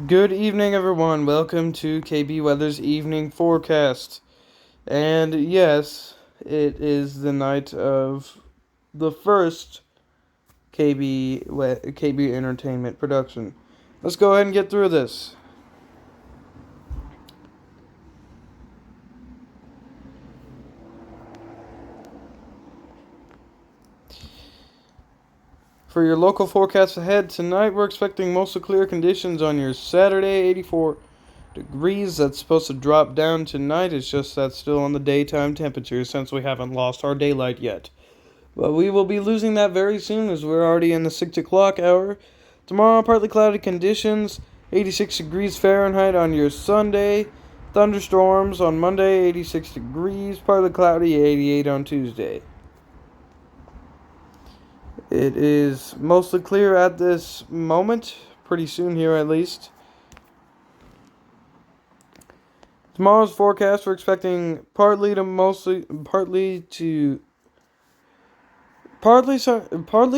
Good evening, everyone. Welcome to KB Weather's evening forecast. And yes, it is the night of the first KB Entertainment production. Let's go ahead and get through this. For your local forecast ahead, tonight we're expecting mostly clear conditions on your Saturday, 84 degrees. That's supposed to drop down tonight. It's just that's still on the daytime temperature since we haven't lost our daylight yet. But we will be losing that very soon as we're already in the 6 o'clock hour. Tomorrow, partly cloudy conditions, 86 degrees Fahrenheit on your Sunday. Thunderstorms on Monday, 86 degrees, partly cloudy, 88 on Tuesday. It is mostly clear at this moment, pretty soon here at least. Tomorrow's forecast, we're expecting partly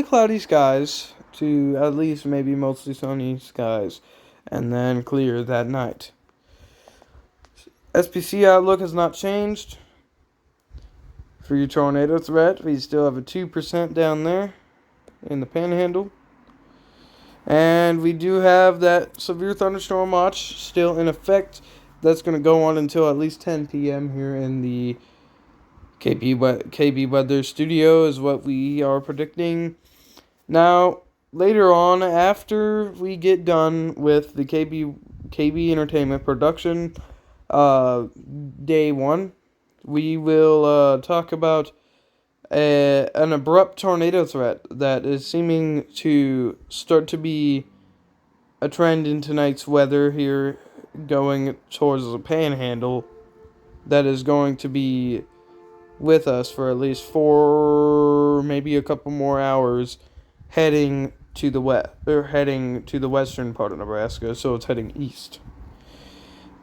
cloudy skies to at least maybe mostly sunny skies, and then clear that night. SPC outlook has not changed. For your tornado threat, we still have a 2% down there in the panhandle. And we do have that severe thunderstorm watch still in effect. That's going to go on until at least 10 p.m. here in the KB Weather Studio is what we are predicting. Now, later on, after we get done with the KB Entertainment production, day one, we will talk about an abrupt tornado threat that is seeming to start to be a trend in tonight's weather here, going towards the panhandle. That is going to be with us for at least 4, maybe a couple more hours, heading to the western part of Nebraska, so it's heading east.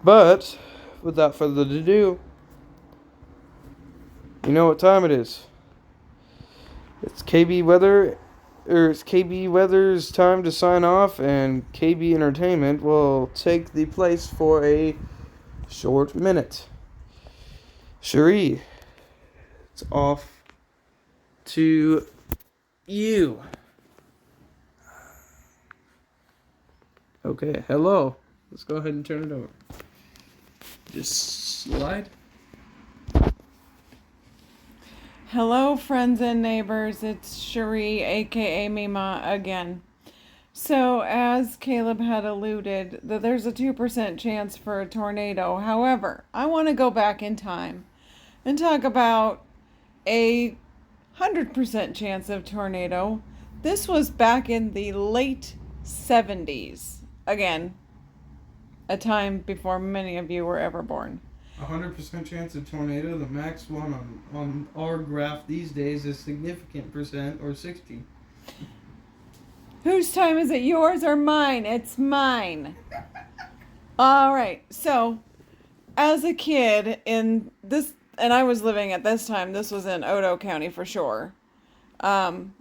But without further ado, you know what time it is. It's KB Weather's time to sign off, and KB Entertainment will take the place for a short minute. CHEREE, it's off to you. Okay, hello. Let's go ahead and turn it over. Just slide. Hello, friends and neighbors. It's CHEREE, aka Mima, again. So, as Caleb had alluded, that there's a 2% chance for a tornado. However, I want to go back in time and talk about a 100% chance of tornado. This was back in the late 70s. Again, a time before many of you were ever born. 100% chance of tornado. The max one on our graph these days is significant percent, or 60. Whose time is it? Yours or mine? It's mine. All right. So, as a kid in this, and I was living at this time, this was in Odo County for sure. And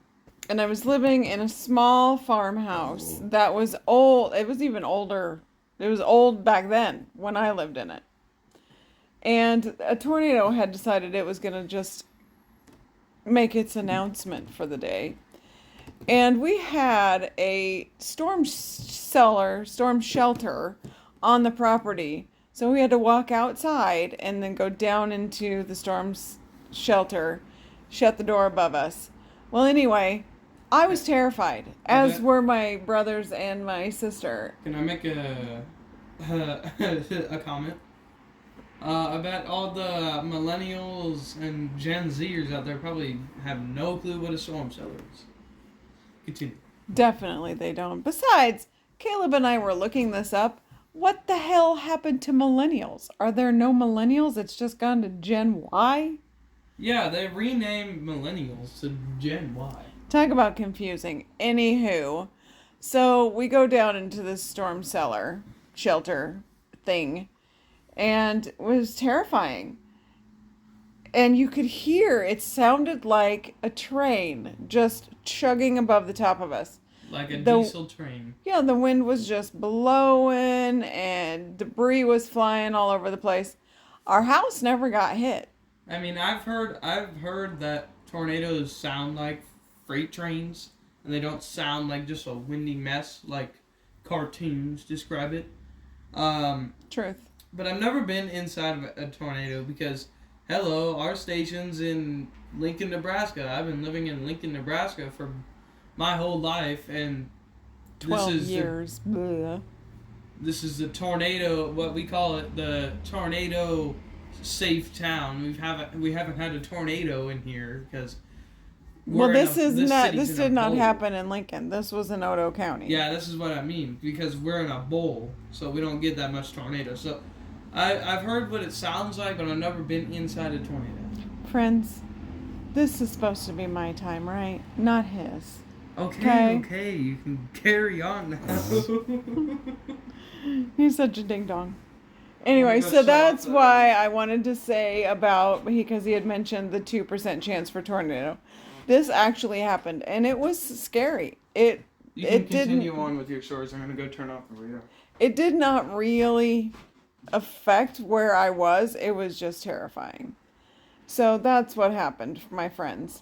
I was living in a small farmhouse that was old. It was even older. It was old back then when I lived in it. And a tornado had decided it was going to just make its announcement for the day. And we had a storm shelter on the property. So we had to walk outside and then go down into the storm shelter, shut the door above us. Well, anyway, I was terrified, as were my brothers and my sister. Can I make a comment? I bet all the millennials and Gen Zers out there probably have no clue what a storm cellar is. Continue. Definitely they don't. Besides, Caleb and I were looking this up. What the hell happened to millennials? Are there no millennials? It's just gone to Gen Y? Yeah, they renamed millennials to Gen Y. Talk about confusing. Anywho, so we go down into this storm shelter thing, and it was terrifying. And you could hear, it sounded like a train just chugging above the top of us. Like a The diesel train. Yeah, the wind was just blowing and debris was flying all over the place. Our house never got hit. I mean, I've heard that tornadoes sound like freight trains, and they don't sound like just a windy mess like cartoons describe it. Um, Truth. but I've never been inside of a tornado because, hello, our station's in Lincoln, Nebraska. I've been living in Lincoln, Nebraska for my whole life, and 12 this is years. Bleh. this is the tornado. What we call it, the tornado safe town. We haven't had a tornado in here because Well, this city's in a did not bowl. happen in Lincoln. This was in Odo County. Yeah, this is what I mean because we're in a bowl, so we don't get that much tornado. So I've heard what it sounds like, but I've never been inside a tornado. Friends, this is supposed to be my time, right? Not his. Okay, you can carry on now. He's such a ding dong. Anyway, Go so shut that's up, why I wanted to say about because he had mentioned the 2% chance for tornado. This actually happened, and it was scary. You can It continue didn't. on with your stories. I'm gonna go turn off the radio. It did not really affect where I was. It was just terrifying. So that's what happened, my friends.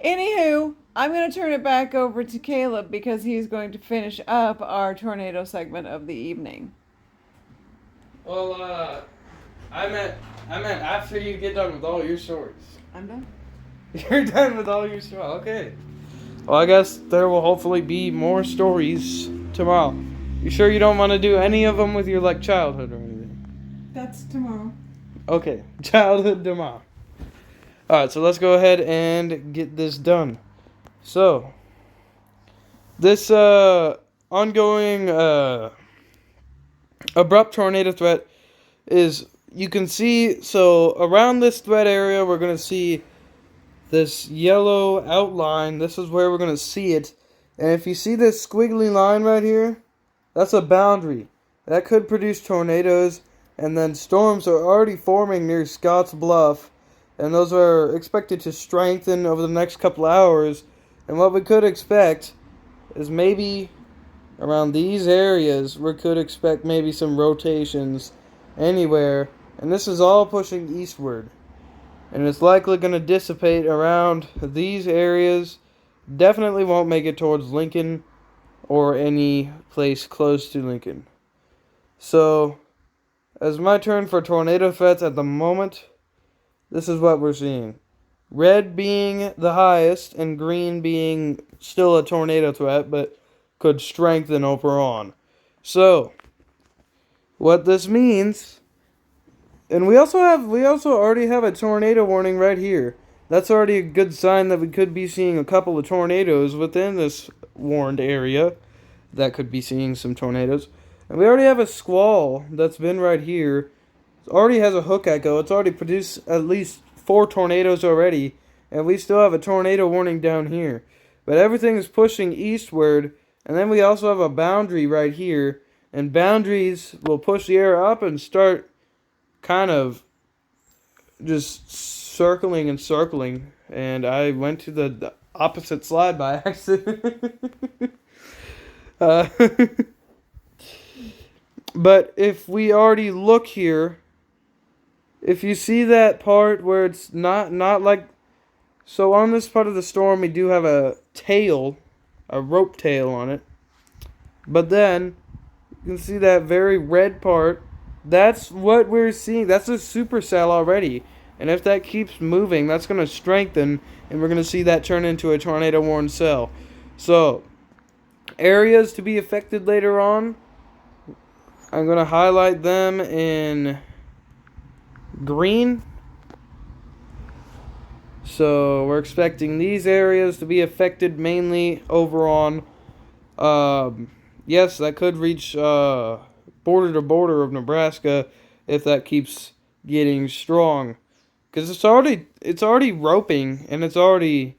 Anywho, I'm going to turn it back over to Caleb because he's going to finish up our tornado segment of the evening. Well, I meant after you get done with all your stories. I'm done. You're done with all your stories. Okay. Well, I guess there will hopefully be more stories tomorrow. You sure you don't want to do any of them with your childhood or anything? That's tomorrow. Okay, childhood tomorrow. All right, so let's go ahead and get this done. So, this ongoing abrupt tornado threat is, you can see, so around this threat area, we're going to see this yellow outline. This is where we're going to see it. And if you see this squiggly line right here, that's a boundary. That could produce tornadoes. And then storms are already forming near Scotts Bluff. And those are expected to strengthen over the next couple hours. And what we could expect is maybe around these areas, we could expect maybe some rotations anywhere. And this is all pushing eastward. And it's likely going to dissipate around these areas. Definitely won't make it towards Lincoln or any place close to Lincoln. So, as my turn for tornado threats at the moment, this is what we're seeing. Red being the highest and green being still a tornado threat, but could strengthen over on. So, what this means, and we also already have a tornado warning right here. That's already a good sign that we could be seeing a couple of tornadoes within this warned area that could be seeing some tornadoes. And we already have a squall that's been right here. It already has a hook echo. It's already produced at least 4 tornadoes already. And we still have a tornado warning down here. But everything is pushing eastward. And then we also have a boundary right here. And boundaries will push the air up and start kind of just circling and circling. And I went to the opposite slide by accident. But if we already look here, if you see that part where it's not like, so on this part of the storm we do have a tail, a rope tail on it. But then you can see that very red part. That's what we're seeing. That's a supercell already. And if that keeps moving, that's going to strengthen, and we're going to see that turn into a tornado warned cell. So, areas to be affected later on, I'm going to highlight them in green. So we're expecting these areas to be affected mainly over on, yes, that could reach border to border of Nebraska if that keeps getting strong. Because it's already roping, and it's already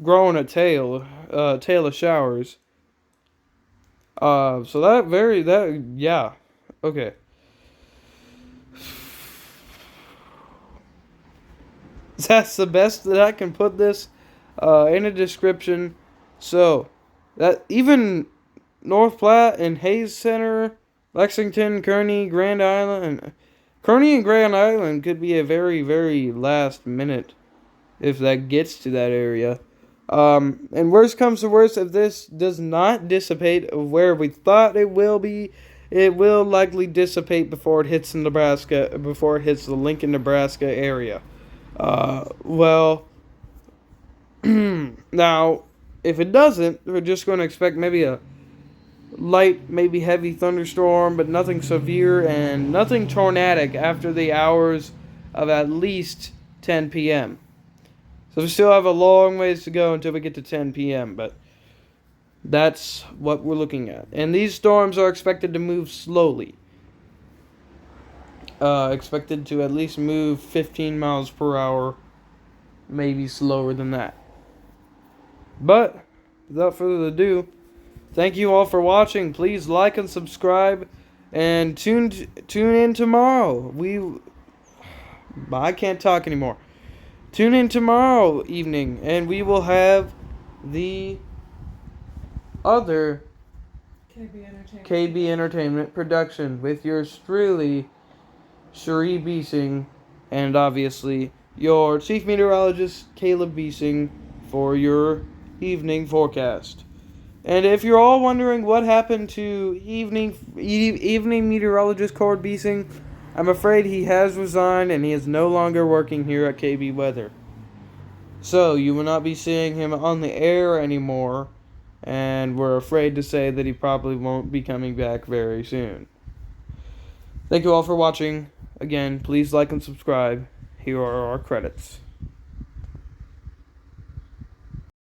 growing a tail of showers. Yeah. Okay. That's the best that I can put this in a description. So, that even North Platte and Hayes Center, Lexington, Kearney, Grand Island, Kearney and Grand Island could be a very, very last minute if that gets to that area. And worst comes to worst, if this does not dissipate where we thought it will be, it will likely dissipate before it hits Nebraska, before it hits the Lincoln, Nebraska area. Well, now, if it doesn't, we're just going to expect maybe a light, maybe heavy thunderstorm, but nothing severe and nothing tornadic after the hours of at least 10 p.m. So we still have a long ways to go until we get to 10 p.m., but that's what we're looking at. And these storms are expected to move slowly. Expected to at least move 15 miles per hour, maybe slower than that. But, without further ado, thank you all for watching. Please like and subscribe, and tune in tomorrow. I can't talk anymore. Tune in tomorrow evening, and we will have the other KB Entertainment production with yours truly, Cherie Beesing, and obviously your chief meteorologist, Caleb Beesing, for your evening forecast. And if you're all wondering what happened to evening meteorologist Cord Beesing, I'm afraid he has resigned and he is no longer working here at KB Weather. So you will not be seeing him on the air anymore, and we're afraid to say that he probably won't be coming back very soon. Thank you all for watching. Again, please like and subscribe. Here are our credits.